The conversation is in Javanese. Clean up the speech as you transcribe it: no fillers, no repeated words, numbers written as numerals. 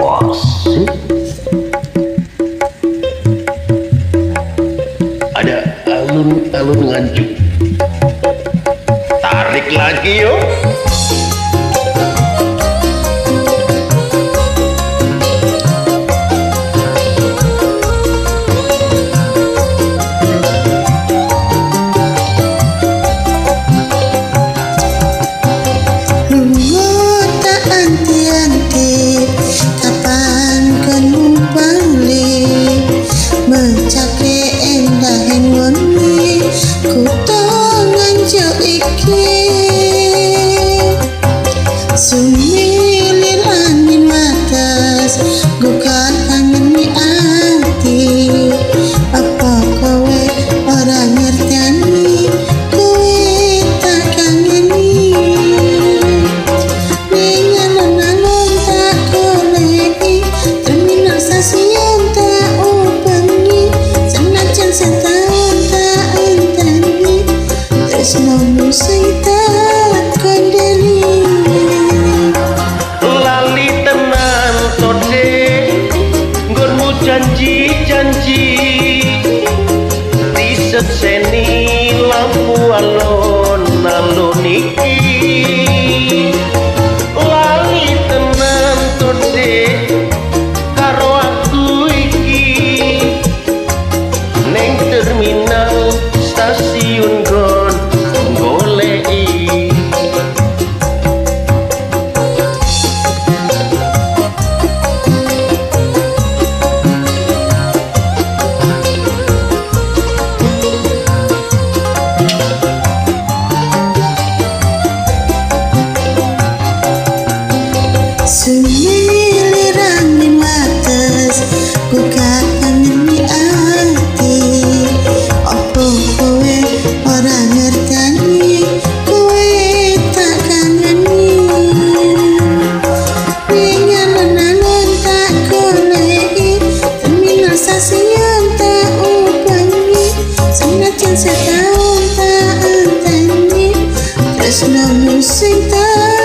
Asik. Ada alun-alun nganjuk. Tarik lagi yuk. Sumilir angin wates gukar angin di hati. Apa kowe ora ngerteni, kowe tak kangeni. Ning alun-alun tak goleki, terminal stasiun tak ubengi. Senajan setahun tak enteni, tresnomu sing tak kandhani. Janji-janji diseseni lampu alon-alun iki. Lali tenan tode karo aku iki neng terminal stasiun gon goleki. Sumilir angin wates gukar angin di hati. Apa kowe ora ngerteni, kowe tak kangeni. Ning alun-alun tak goleki, terminal stasiun tak ubengi. Senajan setahun tak enteni, tresnomu sing tak